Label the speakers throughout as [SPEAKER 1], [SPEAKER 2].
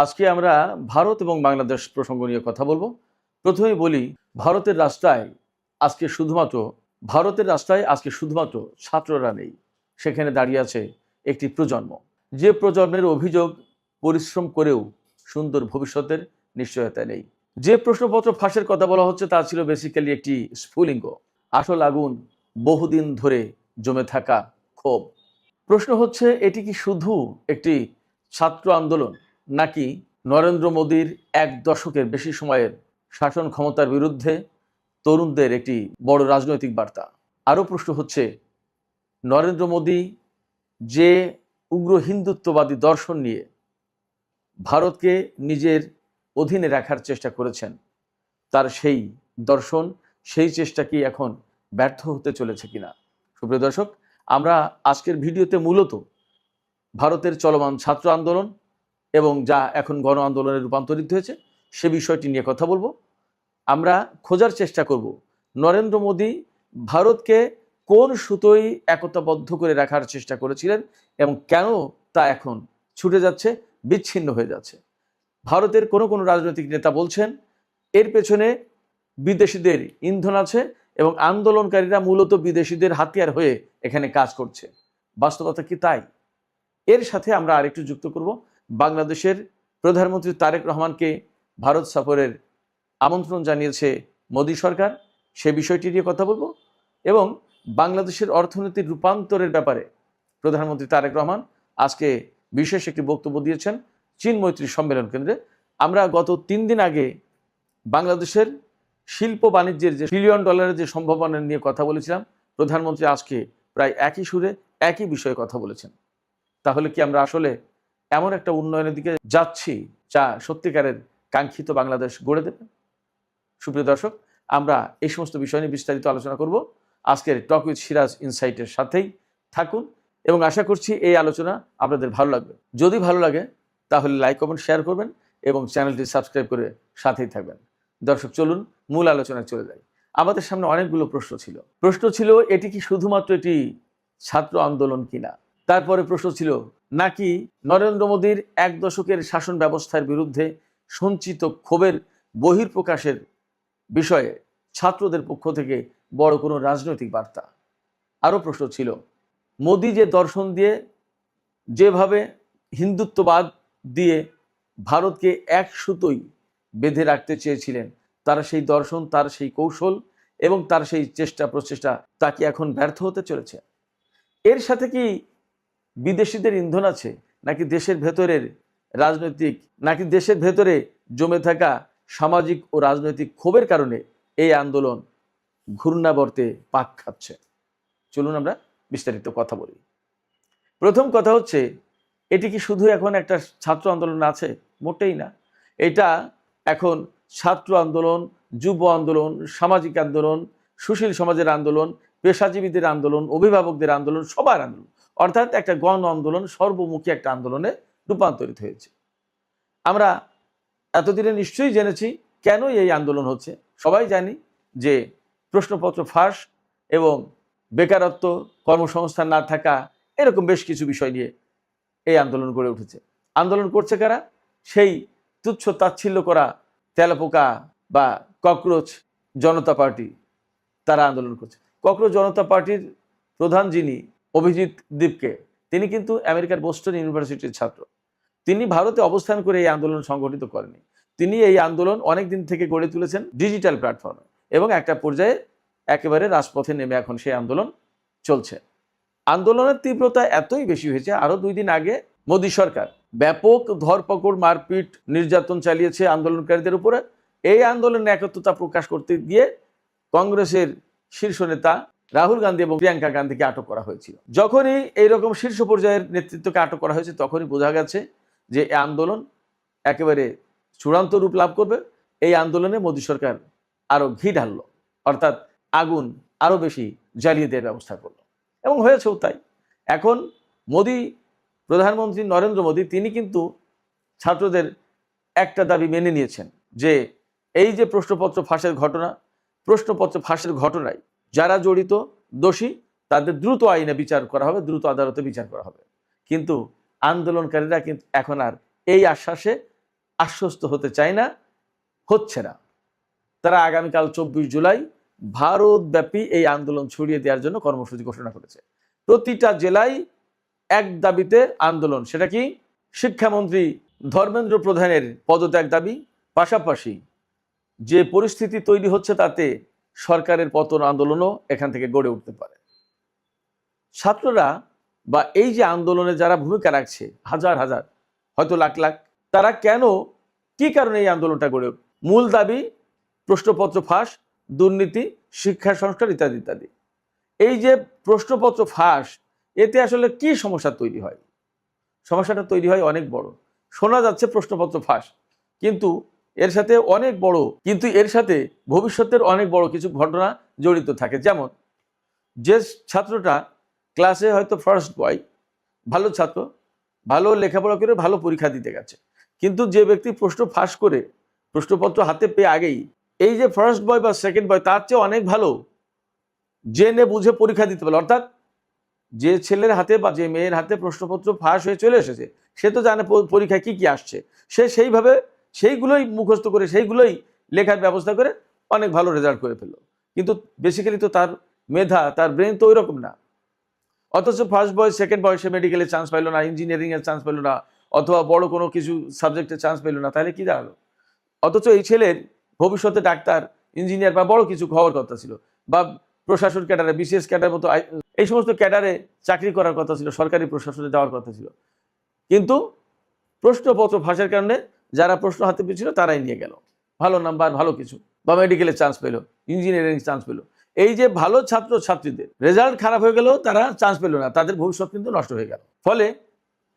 [SPEAKER 1] আজকে আমরা ভারত এবং বাংলাদেশ প্রসঙ্গ নিয়ে কথা বলবো। প্রথমেই বলি, ভারতের রাস্তায় আজকে শুধুমাত্র ছাত্ররা নেই, সেখানে দাঁড়িয়ে আছে একটি প্রজন্ম, যে প্রজন্মের অভিযোগ পরিশ্রম করেও সুন্দর ভবিষ্যতের নিশ্চয়তা নেই। যে প্রশ্নপত্র ফাঁসের কথা বলা হচ্ছে তা ছিল বেসিক্যালি একটি স্ফুলিঙ্গ, আসল আগুন বহুদিন ধরে জমে থাকা ক্ষোভ। প্রশ্ন হচ্ছে, এটি কি শুধু একটি ছাত্র আন্দোলন, নাকি নরেন্দ্র মোদীর 1 দশকের বেশি সময়ের শাসন ক্ষমতার বিরুদ্ধে তরুণদের একটি বড় রাজনৈতিক বার্তা? আরও প্রশ্ন হচ্ছে, নরেন্দ্র মোদী যে উগ্র হিন্দুত্ববাদী দর্শন নিয়ে ভারতকে নিজের অধীনে রাখার চেষ্টা করেছেন, তার সেই দর্শন, সেই চেষ্টা কি এখন ব্যর্থ হতে চলেছে কিনা? সুপ্রিয় দর্শক, আমরা আজকের ভিডিওতে মূলত ভারতের চলমান ছাত্র আন্দোলন এবং যা এখন গণ আন্দোলনে রূপান্তরিত হয়েছে সে বিষয়টি নিয়ে কথা বলবো। আমরা খোঁজার চেষ্টা করব নরেন্দ্র মোদী ভারতকে কোন সুতোয় একতাবদ্ধ করে রাখার চেষ্টা করেছিলেন এবং কেন তা এখন ছুটে যাচ্ছে, বিচ্ছিন্ন হয়ে যাচ্ছে। ভারতের কোনো রাজনৈতিক নেতা বলছেন এর পেছনে বিদেশিদের ইন্ধন আছে এবং আন্দোলনকারীরা মূলত বিদেশিদের হাতিয়ার হয়ে এখানে কাজ করছে। বাস্তবতা কি তাই? এর সাথে আমরা আরেকটু যুক্ত করব, বাংলাদেশের প্রধানমন্ত্রী তারেক রহমানকে ভারত সফরের আমন্ত্রণ জানিয়েছে মোদী সরকার, সে বিষয়টি নিয়ে কথা বলবো। এবং বাংলাদেশের অর্থনীতির রূপান্তরের ব্যাপারে প্রধানমন্ত্রী তারেক রহমান আজকে বিশেষ একটি বক্তব্য দিয়েছেন চীন মৈত্রী সম্মেলন কেন্দ্রে। আমরা গত 3 দিন আগে বাংলাদেশের শিল্প বাণিজ্যের যে $1 ট্রিলিয়ন যে সম্ভাবনা নিয়ে কথা বলেছিলাম, প্রধানমন্ত্রী আজকে প্রায় একই সুরে একই বিষয়ে কথা বলেছেন। তাহলে কি আমরা আসলে এমন একটা উন্নয়নের দিকে যাচ্ছি যা সত্যিকারের কাঙ্ক্ষিত বাংলাদেশ গড়ে দেবে? সুপ্রিয় দর্শক, আমরা এই সমস্ত বিষয় নিয়ে বিস্তারিত আলোচনা করব আজকের টক উইথ সিরাজ ইনসাইটের সাথেই থাকুন এবং আশা করছি এই আলোচনা আপনাদের ভালো লাগবে। যদি ভালো লাগে তাহলে লাইক, কমেন্ট, শেয়ার করবেন এবং চ্যানেলটি সাবস্ক্রাইব করে সাথেই থাকবেন। দর্শক, চলুন মূল আলোচনায় চলে যাই। আমাদের সামনে অনেকগুলো প্রশ্ন ছিল এটি কি শুধুমাত্র এটি ছাত্র আন্দোলন কিনা। তারপরে প্রশ্ন ছিল নাকি নরেন্দ্র মোদীর 1 দশকের শাসন ব্যবস্থার বিরুদ্ধে সঞ্চিত ক্ষোভের বহিঃপ্রকাশের বিষয়ে ছাত্রদের পক্ষ থেকে বড় কোনো রাজনৈতিক বার্তা। আরও প্রশ্ন ছিল, মোদী যে দর্শন দিয়ে, যেভাবে হিন্দুত্ববাদ দিয়ে ভারতকে এক সুতোয় বেঁধে রাখতে চেয়েছিলেন, তার সেই দর্শন, তার সেই কৌশল এবং তার সেই প্রচেষ্টা তা কি এখন ব্যর্থ হতে চলেছে? এর সাথে কি বিদেশিদের ইন্ধন আছে, নাকি দেশের ভেতরে জমে থাকা সামাজিক ও রাজনৈতিক ক্ষোভের কারণে এই আন্দোলন ঘূর্ণাবর্তে পাক খাচ্ছে? চলুন আমরা বিস্তারিত কথা বলি। প্রথম কথা হচ্ছে, এটি কি শুধু এখন একটা ছাত্র আন্দোলন আছে? মোটেই না। এটা এখন ছাত্র আন্দোলন, যুব আন্দোলন, সামাজিক আন্দোলন, সুশীল সমাজের আন্দোলন, পেশাজীবীদের আন্দোলন, অভিভাবকদের আন্দোলন, সবার আন্দোলন, অর্থাৎ একটা গণ আন্দোলন, সর্বমুখী একটা আন্দোলনে রূপান্তরিত হয়েছে। আমরা এতদিনে নিশ্চয়ই জেনেছি কেন এই আন্দোলন হচ্ছে। সবাই জানি যে প্রশ্নপত্র ফাঁস এবং বেকারত্ব, কর্মসংস্থান না থাকা, এরকম বেশ কিছু বিষয় নিয়ে এই আন্দোলন গড়ে উঠেছে। আন্দোলন করছে কারা? সেই তুচ্ছ তাচ্ছিল্য করা তেলাপোকা বা ককরোচ জনতা পার্টি, তারা আন্দোলন করছে। ককরোচ জনতা পার্টির প্রধান যিনি, অভিজিৎ দীপকে, তিনি কিন্তু আমেরিকার বোস্টন ইউনিভার্সিটির ছাত্র। তিনি ভারতে অবস্থান করে এই আন্দোলন সংগঠিত করেনি। তিনি এই আন্দোলন অনেক দিন থেকে গড়ে তুলেছেন ডিজিটাল প্ল্যাটফর্মে এবং একটা পর্যায়ে একেবারে রাজপথে নেমে এখন সেই আন্দোলন চলছে। আন্দোলনের তীব্রতা এতই বেশি হয়েছে, আরো 2 দিন আগে মোদী সরকার ব্যাপক ধরপকড়, মারপিট, নির্যাতন চালিয়েছে আন্দোলনকারীদের উপরে। এই আন্দোলনের একত্রতা প্রকাশ করতে গিয়ে কংগ্রেসের শীর্ষ নেতা রাহুল গান্ধী এবং প্রিয়াঙ্কা গান্ধীকে আটক করা হয়েছিল। যখনই এইরকম শীর্ষ পর্যায়ের নেতৃত্বকে আটক করা হয়েছে, তখনই বোঝা গেছে যে এই আন্দোলন একেবারে চূড়ান্ত রূপ লাভ করবে। এই আন্দোলনে মোদী সরকার আরো ঘি ঢাললো, অর্থাৎ আগুন আরো বেশি জ্বালিয়ে দেওয়ার ব্যবস্থা করলো এবং হয়েছেও তাই। এখন প্রধানমন্ত্রী নরেন্দ্র মোদী তিনি কিন্তু ছাত্রদের একটা দাবি মেনে নিয়েছেন যে এই যে প্রশ্নপত্র ফাঁসের ঘটনায় যারা জড়িত, দোষী, তাদের দ্রুত আইনে বিচার করা হবে, দ্রুত আদালতে বিচার করা হবে। কিন্তু আন্দোলনকারীরা কিন্তু এখন আর এই আশ্বাসে আশ্বস্ত হতে চায় না, হচ্ছে না। তারা আগামীকাল 24 জুলাই ভারতব্যাপী এই আন্দোলন ছড়িয়ে দেওয়ার জন্য কর্মসূচি ঘোষণা করেছে। প্রতিটা জেলায় এক দাবিতে আন্দোলন। সেটা কি? শিক্ষামন্ত্রী ধর্মেন্দ্র প্রধানের পদত্যাগ দাবি, পাশাপাশি যে পরিস্থিতি তৈরি হচ্ছে তাতে সরকারের পতন আন্দোলনও এখান থেকে গড়ে উঠতে পারে। ছাত্ররা বা এই যে আন্দোলনে যারা ভূমিকা রাখছে, হাজার হাজার, হয়তো লাখ লাখ, তারা কেন, কি কারণে এই আন্দোলনটা গড়ে উঠবে? মূল দাবি প্রশ্নপত্র ফাঁস, দুর্নীতি, শিক্ষা সংস্কার ইত্যাদি ইত্যাদি। এই যে প্রশ্নপত্র ফাঁস, এতে আসলে কি সমস্যা তৈরি হয়? সমস্যাটা তৈরি হয় অনেক বড়। শোনা যাচ্ছে প্রশ্নপত্র ফাঁস, কিন্তু এর সাথে ভবিষ্যতের অনেক বড় কিছু ঘটনা জড়িত থাকে। যেমন, যে ছাত্রটা ক্লাসে হয়তো ফার্স্ট বয়, ভালো ছাত্র, ভালো লেখাপড়া করে ভালো পরীক্ষা দিতে গেছে, কিন্তু যে ব্যক্তি প্রশ্ন ফাঁস করে প্রশ্নপত্র হাতে পেয়ে আগেই এই যে ফার্স্ট বয় বা সেকেন্ড বয় তার চেয়ে অনেক ভালো জেনে বুঝে পরীক্ষা দিতে পারে, অর্থাৎ যে ছেলের হাতে বা যে মেয়ের হাতে প্রশ্নপত্র ফাঁস হয়ে চলে এসেছে, সে তো জানে পরীক্ষায় কি কি আসছে, সে সেইভাবে সেইগুলোই মুখস্থ করে সেইগুলোই লেখার ব্যবস্থা করে অনেক ভালো রেজাল্ট করে ফেললো। কিন্তু বেসিক্যালি তো তার মেধা, তার ব্রেন তো ওই রকম না। অথচ ফার্স্ট বয় সেকেন্ড বয় সে মেডিকেলে চান্স পাইলো না, ইঞ্জিনিয়ারিংয়ের চান্স পেলো না, অথবা বড় কোনো কিছু সাবজেক্টে চান্স পেলো না, তাহলে কি দাঁড়ালো? অথচ এই ছেলের ভবিষ্যতে ডাক্তার, ইঞ্জিনিয়ার বা বড় কিছু হওয়ার কথা ছিল, বা প্রশাসন ক্যাডারে, বিশেষ ক্যাডার মতো এই সমস্ত ক্যাডারে চাকরি করার কথা ছিল, সরকারি প্রশাসনে যাওয়ার কথা ছিল। কিন্তু প্রশ্নপত্র ফাঁসের কারণে যারা প্রশ্ন হাতে পেয়েছিল তারাই নিয়ে গেল ভালো নাম্বার, ভালো কিছু, বা মেডিকেলে চান্স পেলো, ইঞ্জিনিয়ারিং চান্স পেলো। এই যে ভালো ছাত্র ছাত্রীদের রেজাল্ট খারাপ হয়ে গেলেও তারা চান্স পেল না, তাদের ভবিষ্যৎ কিন্তু নষ্ট হয়ে গেল। ফলে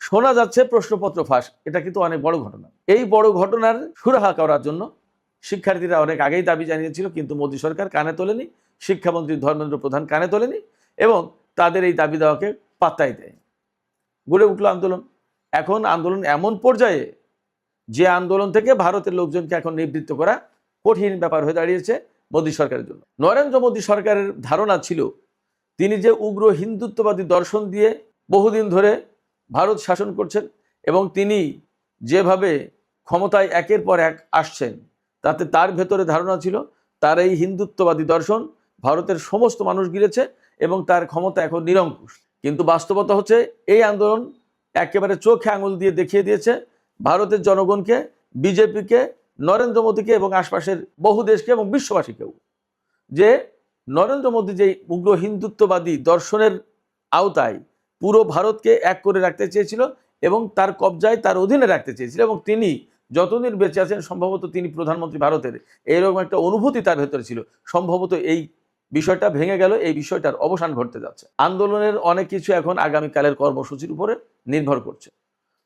[SPEAKER 1] শোনা যাচ্ছে প্রশ্নপত্র ফাঁস, এটা কিন্তু অনেক বড় ঘটনা। এই বড় ঘটনার সুরাহা করার জন্য শিক্ষার্থীরা অনেক আগেই দাবি জানিয়েছিল, কিন্তু মোদী সরকার কানে তোলেনি, শিক্ষামন্ত্রী ধর্মেন্দ্র প্রধান কানে তোলেনি এবং তাদের এই দাবি দেওয়াকে পাত্তাই দেয়। গড়ে উঠল আন্দোলন। এখন আন্দোলন এমন পর্যায়ে যে আন্দোলন থেকে ভারতের লোকজনকে এখন নিবৃত্ত করা কঠিন ব্যাপার হয়ে দাঁড়িয়েছে মোদী সরকারের জন্য। নরেন্দ্র মোদী সরকারের ধারণা ছিল তিনি যে উগ্র হিন্দুত্ববাদী দর্শন দিয়ে বহুদিন ধরে ভারত শাসন করছেন এবং তিনি যেভাবে ক্ষমতায় একের পর এক আসছেন, তাতে তার ভেতরে ধারণা ছিল তার এই হিন্দুত্ববাদী দর্শন ভারতের সমস্ত মানুষ গিলেছে এবং তার ক্ষমতা এখন নিরঙ্কুশ। কিন্তু বাস্তবতা হচ্ছে এই আন্দোলন একেবারে চোখে আঙুল দিয়ে দেখিয়ে দিয়েছে ভারতের জনগণকে, বিজেপিকে, নরেন্দ্র মোদীকে এবং আশপাশের বহু দেশকে এবং বিশ্ববাসীকেও, যে নরেন্দ্র মোদী যে উগ্র হিন্দুত্ববাদী দর্শনের আওতায় পুরো ভারতকে এক করে রাখতে চেয়েছিল এবং তার কবজায়, তার অধীনে রাখতে চেয়েছিল, এবং তিনি যতদিন বেঁচে আছেন সম্ভবত তিনি প্রধানমন্ত্রী ভারতের, এইরকম একটা অনুভূতি তার ভেতরে ছিল। সম্ভবত এই বিষয়টা ভেঙে গেল, এই বিষয়টার অবসান ঘটতে যাচ্ছে। আন্দোলনের অনেক কিছু এখন আগামীকালের কর্মসূচির উপরে নির্ভর করছে।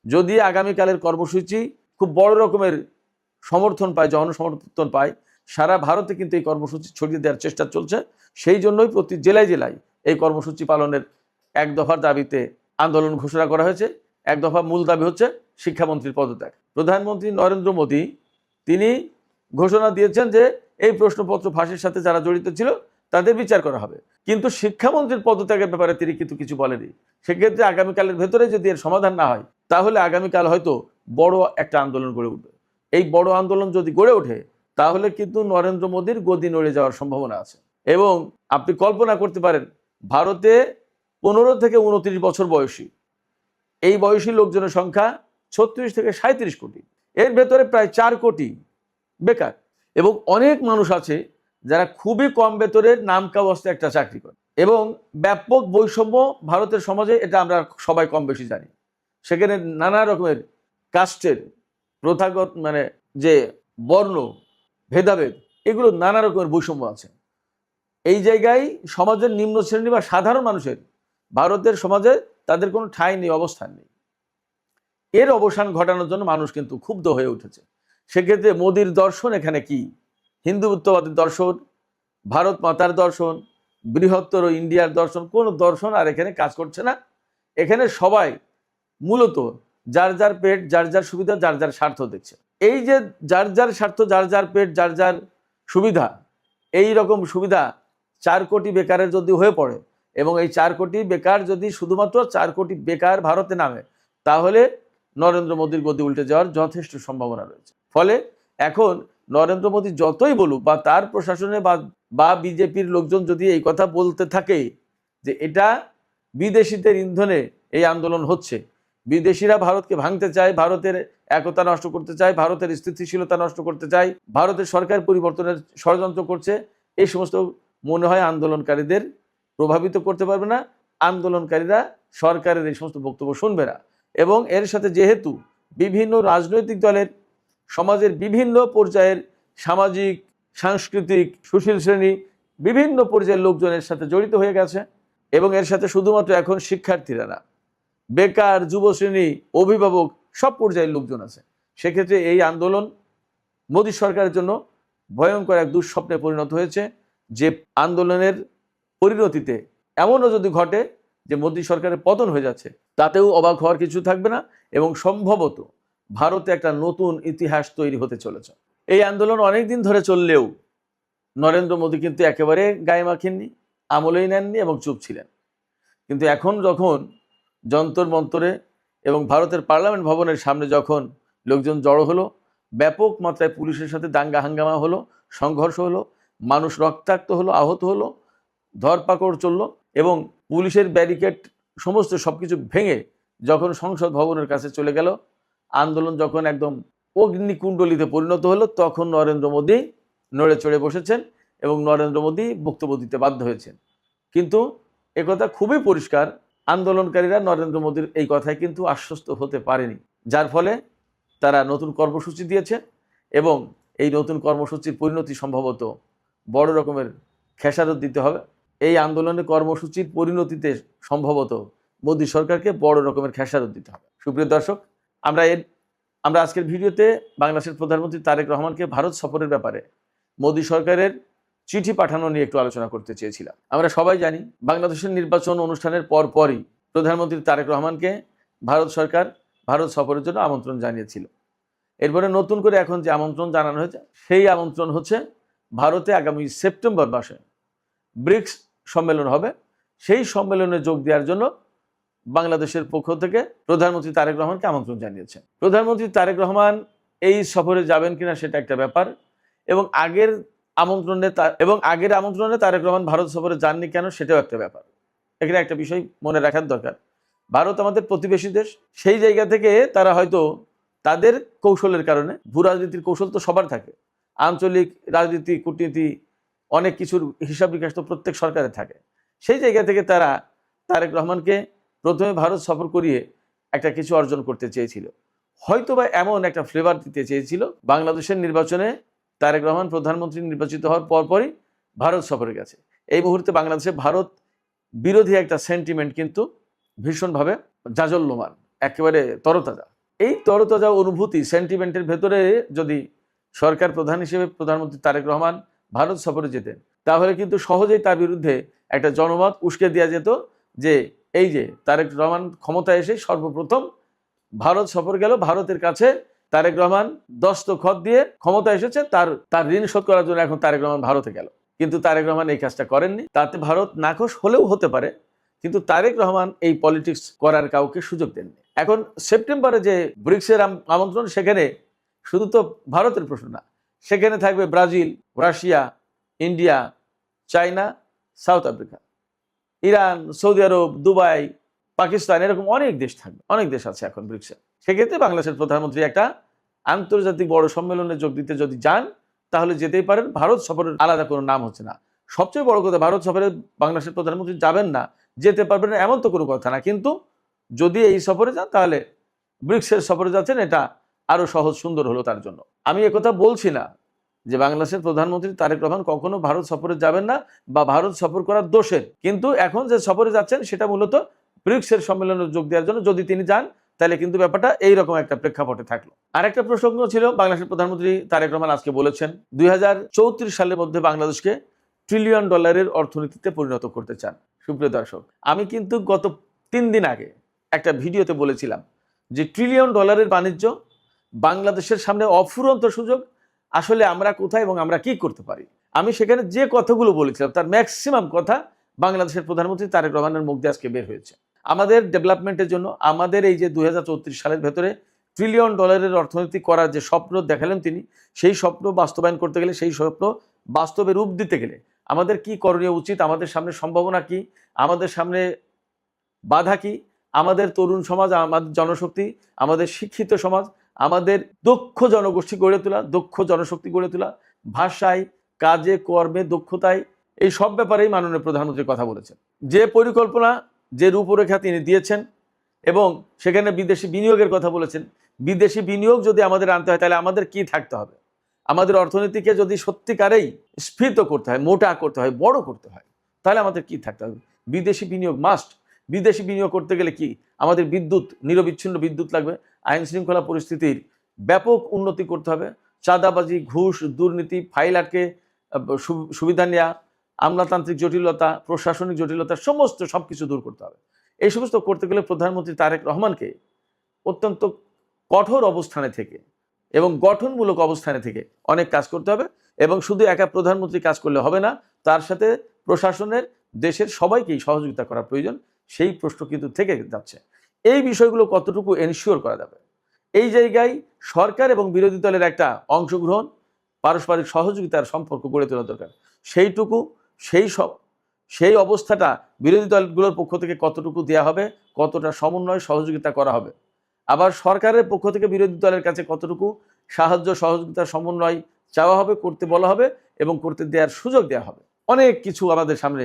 [SPEAKER 1] যদি আগামীকালের কর্মসূচি খুব বড় রকমের সমর্থন পায়, জনসমর্থন পায়, সারা ভারতে কিন্তু এই কর্মসূচি ছড়িয়ে দেওয়ার চেষ্টা চলছে। সেই জন্যই প্রতি জেলায় জেলায় এই কর্মসূচি পালনের এক দফার দাবিতে আন্দোলন ঘোষণা করা হয়েছে। এক দফা মূল দাবি হচ্ছে শিক্ষামন্ত্রীর পদত্যাগ। প্রধানমন্ত্রী নরেন্দ্র মোদী তিনি ঘোষণা দিয়েছেন যে এই প্রশ্নপত্র ফাঁসের সাথে যারা জড়িত ছিল তাদের বিচার করা হবে, কিন্তু শিক্ষামন্ত্রীর পদত্যাগের ব্যাপারে তিনি কিন্তু কিছু বলেনি। সেক্ষেত্রে আগামীকালের ভেতরে যদি এর সমাধান না হয়, তাহলে আগামীকাল হয়তো বড় একটা আন্দোলন গড়ে উঠবে। এই বড় আন্দোলন যদি গড়ে ওঠে, তাহলে কিন্তু নরেন্দ্র মোদীর গদি নড়ে যাওয়ার সম্ভাবনা আছে। এবং আপনি কল্পনা করতে পারেন, ভারতে 15 থেকে 29 বছর বয়সী, এই বয়সী লোকজনের সংখ্যা 36 থেকে 37 কোটি, এর ভেতরে প্রায় 4 কোটি বেকার, এবং অনেক মানুষ আছে যারা খুবই কম বেতনের নামকা অবস্থায় একটা চাকরি করে, এবং ব্যাপক বৈষম্য ভারতের সমাজে, এটা আমরা সবাই কম বেশি জানি। সেখানে নানা রকমের কাস্টের প্রথাগত যে বর্ণ ভেদাভেদ, এগুলো নানা রকমের বৈষম্য আছে। এই জায়গায় সমাজের নিম্ন শ্রেণী বা সাধারণ মানুষের ভারতের সমাজে তাদের কোনো ঠাঁই নেই, অবস্থান নেই। এর অবসান ঘটানোর জন্য মানুষ কিন্তু ক্ষুব্ধ হয়ে উঠেছে। সেক্ষেত্রে মোদীর দর্শন এখানে কি? হিন্দুত্ববাদী দর্শন, ভারত মাতার দর্শন, বৃহত্তর ইন্ডিয়ার দর্শন, কোনো দর্শন আর এখানে কাজ করছে না। এখানে সবাই মূলত যার যার পেট, যার যার সুবিধা, যার যার স্বার্থ দেখছে। এই যে যার যার স্বার্থ, যার যার পেট, যার যার সুবিধা, এই রকম সুবিধা 4 কোটি বেকারের যদি হয়ে পড়ে, এবং এই 4 কোটি বেকার যদি শুধুমাত্র 4 কোটি বেকার ভারতে নামে, তাহলে নরেন্দ্র মোদীর গদি উল্টে যাওয়ার যথেষ্ট সম্ভাবনা রয়েছে। ফলে এখন নরেন্দ্র মোদী যতই বলুক বা তার প্রশাসনে বা বিজেপির লোকজন যদি এই কথা বলতে থাকে যে এটা বিদেশিদের ইন্ধনে এই আন্দোলন হচ্ছে, বিদেশিরা ভারতকে ভাঙতে চায়, ভারতের একতা নষ্ট করতে চায়, ভারতের স্থিতিশীলতা নষ্ট করতে চায়, ভারতের সরকার পরিবর্তনের ষড়যন্ত্র করছে, এই সমস্ত মনে হয় আন্দোলনকারীদের প্রভাবিত করতে পারবে না। আন্দোলনকারীরা সরকারের এই সমস্ত বক্তব্য শুনবে না। এবং এর সাথে যেহেতু বিভিন্ন রাজনৈতিক দলের সমাজের বিভিন্ন পর্যায়ের সামাজিক, সাংস্কৃতিক, সুশীল শ্রেণী, বিভিন্ন পর্যায়ের লোকজনের সাথে জড়িত হয়ে গেছে, এবং এর সাথে শুধুমাত্র এখন শিক্ষার্থীরা না, বেকার, যুবশ্রেণী, অভিভাবক, সব পর্যায়ের লোকজন আছে। সেক্ষেত্রে এই আন্দোলন মোদী সরকারের জন্য ভয়ঙ্কর এক দুঃস্বপ্নে পরিণত হয়েছে, যে আন্দোলনের পরিণতিতে এমনও যদি ঘটে যে মোদী সরকারের পতন হয়ে যাচ্ছে, তাতেও অবাক হওয়ার কিছু থাকবে না, এবং সম্ভবত ভারতে একটা নতুন ইতিহাস তৈরি হতে চলেছে। এই আন্দোলন অনেক দিন ধরে চললেও নরেন্দ্র মোদী কিন্তু একেবারে গায়ে মাখেননি, আমলেই নেননি এবং চুপ ছিলেন। কিন্তু এখন যখন যন্তর মন্তরে এবং ভারতের পার্লামেন্ট ভবনের সামনে যখন লোকজন জড়ো হলো, ব্যাপক মাত্রায় পুলিশের সাথে দাঙ্গা হাঙ্গামা হলো, সংঘর্ষ হলো, মানুষ রক্তাক্ত হলো, আহত হলো, ধরপাকড় চলল, এবং পুলিশের ব্যারিকেড সমস্ত সবকিছু ভেঙে যখন সংসদ ভবনের কাছে চলে গেল, আন্দোলন যখন একদম অগ্নিকুণ্ডলিতে পরিণত হলো, তখন নরেন্দ্র মোদী নড়ে চড়ে বসেছেন এবং নরেন্দ্র মোদী বক্তব্য দিতে বাধ্য হয়েছেন। কিন্তু একথা খুবই পরিষ্কার, আন্দোলনকারীরা নরেন্দ্র মোদীর এই কথায় কিন্তু আশ্বস্ত হতে পারেনি, যার ফলে তারা নতুন কর্মসূচি দিয়েছে, এবং এই নতুন কর্মসূচির পরিণতি সম্ভবত বড় রকমের খেসারত দিতে হবে। এই আন্দোলনের কর্মসূচির পরিণতিতে সম্ভবত মোদী সরকারকে বড় রকমের খেসারত দিতে হবে। সুপ্রিয় দর্শক, আমরা আজকের ভিডিওতে বাংলাদেশের প্রধানমন্ত্রী তারেক রহমানকে ভারত সফরের ব্যাপারে মোদী সরকারের চিঠি পাঠানো নিয়ে একটু আলোচনা করতে চেয়েছিলাম। আমরা সবাই জানি বাংলাদেশের নির্বাচন অনুষ্ঠানের পরপরই প্রধানমন্ত্রী তারেক রহমানকে ভারত সরকার ভারত সফরের জন্য আমন্ত্রণ জানিয়েছিল। এরপরে নতুন করে এখন যে আমন্ত্রণ জানানো হয়েছে, সেই আমন্ত্রণ হচ্ছে ভারতে আগামী সেপ্টেম্বর মাসে ব্রিক্স সম্মেলন হবে, সেই সম্মেলনে যোগ দেওয়ার জন্য বাংলাদেশের পক্ষ থেকে প্রধানমন্ত্রী তারেক রহমানকে আমন্ত্রণ জানিয়েছেন। প্রধানমন্ত্রী তারেক রহমান এই সফরে যাবেন কিনা সেটা একটা ব্যাপার, এবং আগের আমন্ত্রণে তারেক রহমান ভারত সফরে যাননি কেন সেটাও একটা ব্যাপার। এখানে একটা বিষয় মনে রাখার দরকার, ভারত আমাদের প্রতিবেশী দেশ, সেই জায়গা থেকে তারা হয়তো তাদের কৌশলের কারণে, ভূ রাজনীতির কৌশল তো সবার থাকে, আঞ্চলিক রাজনীতি, কূটনীতি, অনেক কিছুর হিসাব নিকাশ তো প্রত্যেক সরকারের থাকে, সেই জায়গা থেকে তারা তারেক রহমানকে প্রথমে ভারত সফর করিয়ে একটা কিছু অর্জন করতে চেয়েছিল, হয়তো বা এমন একটা ফ্লেভার দিতে চেয়েছিল। বাংলাদেশের নির্বাচনে তারেক রহমান প্রধানমন্ত্রী নির্বাচিত হওয়ার পরপরই ভারত সফরে গেছে। এই মুহূর্তে বাংলাদেশে ভারত বিরোধী একটা সেন্টিমেন্ট কিন্তু ভীষণভাবে জাজল্যমান, একেবারে তরতাজা। এই তরতাজা অনুভূতি, সেন্টিমেন্টের ভেতরে যদি সরকার প্রধান হিসেবে প্রধানমন্ত্রী তারেক রহমান ভারত সফরে যেতেন, তাহলে কিন্তু সহজেই তার বিরুদ্ধে একটা জনমত উস্কে দেওয়া যেত যে এই যে তারেক রহমান ক্ষমতায় এসে সর্বপ্রথম ভারত সফর গেল, ভারতের কাছে তারেক রহমান দস্তখত দিয়ে ক্ষমতা এসেছে, তার ঋণ শোধ করার জন্য এখন তারেক রহমান ভারতে গেল। কিন্তু তারেক রহমান এই কাজটা করেননি, তাতে ভারত নাখোশ হলেও হতে পারে, কিন্তু তারেক রহমান এই পলিটিক্স করার কাউকে সুযোগ দেননি। এখন সেপ্টেম্বরে যে ব্রিক্সের আমন্ত্রণ, সেখানে শুধু তো ভারতের প্রশ্ন না, সেখানে থাকবে Brazil, Russia, India, China, South Africa, Iran, Saudi Arab, Dubai, Pakistan, এরকম অনেক দেশ থাকবে, অনেক দেশ আছে এখন ব্রিক্সে। সেক্ষেত্রে বাংলাদেশের প্রধানমন্ত্রী একটা আন্তর্জাতিক বড় সম্মেলনে যোগ দিতে যদি যান, তাহলে যেতেই পারেন। ভারত সফরের আলাদা কোনো নাম হচ্ছে না। সবচেয়ে বড় কথা, ভারত সফরে বাংলাদেশের প্রধানমন্ত্রী যাবেন না, যেতে পারবেন না, এমন তো কোনো কথা না। কিন্তু যদি এই সফরে যান, তাহলে ব্রিক্সের সফরে যাচ্ছেন, এটা আরো সহজ সুন্দর হলো তার জন্য। আমি একথা বলছি না যে বাংলাদেশের প্রধানমন্ত্রী তারেক রহমান কখনো ভারত সফরে যাবেন না বা ভারত সফর করার দোষের, কিন্তু এখন যে সফরে যাচ্ছেন সেটা মূলত ব্রিক্সের সম্মেলনে যোগ দেওয়ার জন্য। যদি তিনি যান, তাহলে কিন্তু ব্যাপারটা এইরকম একটা প্রেক্ষাপটে থাকলো। আরেকটা প্রসঙ্গ ছিল, বাংলাদেশের প্রধানমন্ত্রী তারেক রহমান আজকে বলেছেন 2034 সালের মধ্যে বাংলাদেশকে $1 ট্রিলিয়ন অর্থনীতিতে পরিণত করতে চান। সুপ্রিয় দর্শক, আমি কিন্তু গত 3 দিন আগে একটা ভিডিওতে বলেছিলাম যে $1 ট্রিলিয়ন বাণিজ্য বাংলাদেশের সামনে অফুরন্ত সুযোগ, আসলে আমরা কোথায় এবং আমরা কি করতে পারি। আমি সেখানে যে কথাগুলো বলেছিলাম তার ম্যাক্সিমাম কথা বাংলাদেশের প্রধানমন্ত্রী তারেক রহমানের মুখ দিয়ে আজকে বের হয়েছে। আমাদের ডেভেলপমেন্টের জন্য আমাদের এই যে 2034 সালের ভেতরে $1 ট্রিলিয়ন অর্থনীতি করার যে স্বপ্ন দেখালেন তিনি, সেই স্বপ্ন বাস্তবায়ন করতে গেলে, সেই স্বপ্ন বাস্তবে রূপ দিতে গেলে আমাদের কি করণীয় উচিত, আমাদের সামনে সম্ভাবনা কি, আমাদের সামনে বাধা কি, আমাদের তরুণ সমাজ, আমাদের জনশক্তি, আমাদের শিক্ষিত সমাজ, আমাদের দক্ষ জনগোষ্ঠী গড়ে তোলা, দক্ষ জনশক্তি গড়ে তোলা, ভাষায়, কাজে, কর্মে, দক্ষতায়, এই সব ব্যাপারেই মাননীয় প্রধানমন্ত্রী কথা বলেছেন। যে পরিকল্পনা, যে রূপরেখা তিনি দিয়েছেন এবং সেখানে বিদেশি বিনিয়োগের কথা বলেছেন। বিদেশি বিনিয়োগ যদি আমাদের আনতে হয় তাহলে আমাদের কি থাকতে হবে? আমাদের অর্থনীতিকে যদি সত্যিকারেই স্ফীত করতে হয়, মোটা করতে হয়, বড় করতে হয়, তাহলে আমাদের কি থাকতে হবে? বিদেশি বিনিয়োগ মাস্ট। বিদেশি বিনিয়োগ করতে গেলে কি আমাদের বিদ্যুৎ, নিরবিচ্ছিন্ন বিদ্যুৎ লাগবে। আইন শৃঙ্খলা পরিস্থিতির ব্যাপক উন্নতি করতে হবে। চাঁদাবাজি, ঘুষ, দুর্নীতি, ফাইল আটকে সুবিধা নেওয়া, আমলাতান্ত্রিক জটিলতা, প্রশাসনিক জটিলতা, সবকিছু দূর করতে হবে। এই সমস্ত করতে গেলে প্রধানমন্ত্রী তারেক রহমানকে অত্যন্ত কঠোর অবস্থানে থেকে এবং গঠনমূলক অবস্থানে থেকে অনেক কাজ করতে হবে। এবং শুধু একা প্রধানমন্ত্রী কাজ করলে হবে না, তার সাথে প্রশাসনের, দেশের সবাইকেই সহযোগিতা করা প্রয়োজন। সেই প্রশ্ন কিন্তু থেকে যাচ্ছে। এই বিষয়গুলো কতটুকু এনশিওর করা যাবে, এই জায়গায় সরকার এবং বিরোধী দলের একটা অংশগ্রহণ, পারস্পরিক সহযোগিতার সম্পর্ক গড়ে তোলা দরকার। সেই অবস্থাটা বিরোধী দলগুলোর পক্ষ থেকে কতটুকু দেওয়া হবে, কতটা সমন্বয় সহযোগিতা করা হবে, আবার সরকারের পক্ষ থেকে বিরোধী দলের কাছে কতটুকু সাহায্য, সহযোগিতা, সমন্বয় চাওয়া হবে, করতে বলা হবে এবং করতে দেওয়ার সুযোগ দেওয়া হবে। অনেক কিছু আমাদের সামনে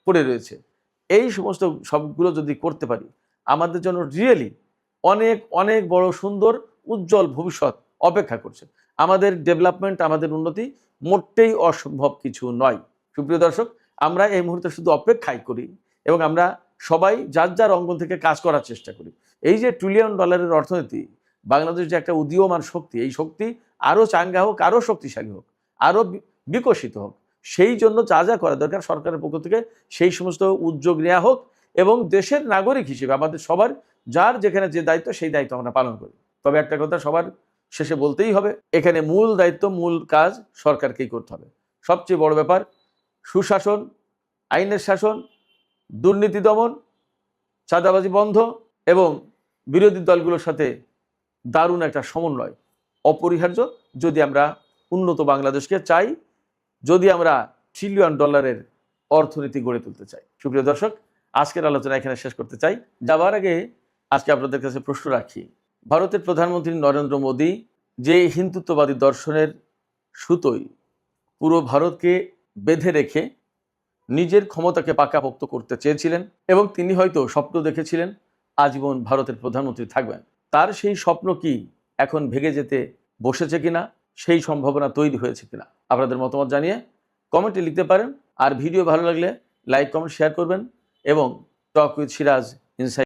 [SPEAKER 1] পড়ে রয়েছে। এই সমস্ত সবগুলো যদি করতে পারি, আমাদের জন্য রিয়েলি অনেক অনেক বড়, সুন্দর, উজ্জ্বল ভবিষ্যৎ অপেক্ষা করছে। আমাদের ডেভেলপমেন্ট, আমাদের উন্নতি মোটেই অসম্ভব কিছু নয়। সুপ্রিয় দর্শক, আমরা এই মুহূর্তে শুধু অপেক্ষাই করি এবং আমরা সবাই যার যার অঙ্গন থেকে কাজ করার চেষ্টা করি। এই যে $1 ট্রিলিয়ন অর্থনীতি, বাংলাদেশ যে একটা উদীয়মান শক্তি, এই শক্তি আরও চাঙ্গা হোক, আরও শক্তিশালী হোক, আরও বিকশিত হোক, সেই জন্য যা যা করা দরকার সরকারের পক্ষ থেকে সেই সমস্ত উদ্যোগ নেওয়া হোক এবং দেশের নাগরিক হিসেবে আমাদের সবার যার যেখানে যে দায়িত্ব, সেই দায়িত্ব আমরা পালন করি। তবে একটা কথা সবার শেষে বলতেই হবে, এখানে মূল দায়িত্ব, মূল কাজ সরকারকেই করতে হবে। সবচেয়ে বড় ব্যাপার সুশাসন, আইনের শাসন, দুর্নীতি দমন, চাঁদাবাজি বন্ধ এবং বিরোধী দলগুলোর সাথে দারুণ একটা সমন্বয় অপরিহার্য যদি আমরা উন্নত বাংলাদেশকে চাই, যদি আমরা $1 ট্রিলিয়ন অর্থনীতি গড়ে তুলতে চাই। সুপ্রিয় দর্শক, আজকের আলোচনা এখানে শেষ করতে চাই। যাবার আগে আজকে আপনাদের কাছে প্রশ্ন রাখি, ভারতের প্রধানমন্ত্রী নরেন্দ্র মোদী যে হিন্দুত্ববাদী দর্শনের সুতোয় পুরো ভারতকে বেঁধে রেখে নিজের ক্ষমতাকে পাকাপোক্ত করতে চেয়েছিলেন এবং তিনি হয়তো স্বপ্ন দেখেছিলেন আজীবন ভারতের প্রধানমন্ত্রী থাকবেন, তার সেই স্বপ্ন কি এখন ভেঙে যেতে বসেছে কিনা, সেই সম্ভাবনা তৈরি হয়েছে কিনা, আপনাদের মতামত জানিয়ে কমেন্টে লিখতে পারেন। আর ভিডিও ভালো লাগলে লাইক, কমেন্ট, শেয়ার করবেন এবং টক উইথ সিরাজ ইনসাইড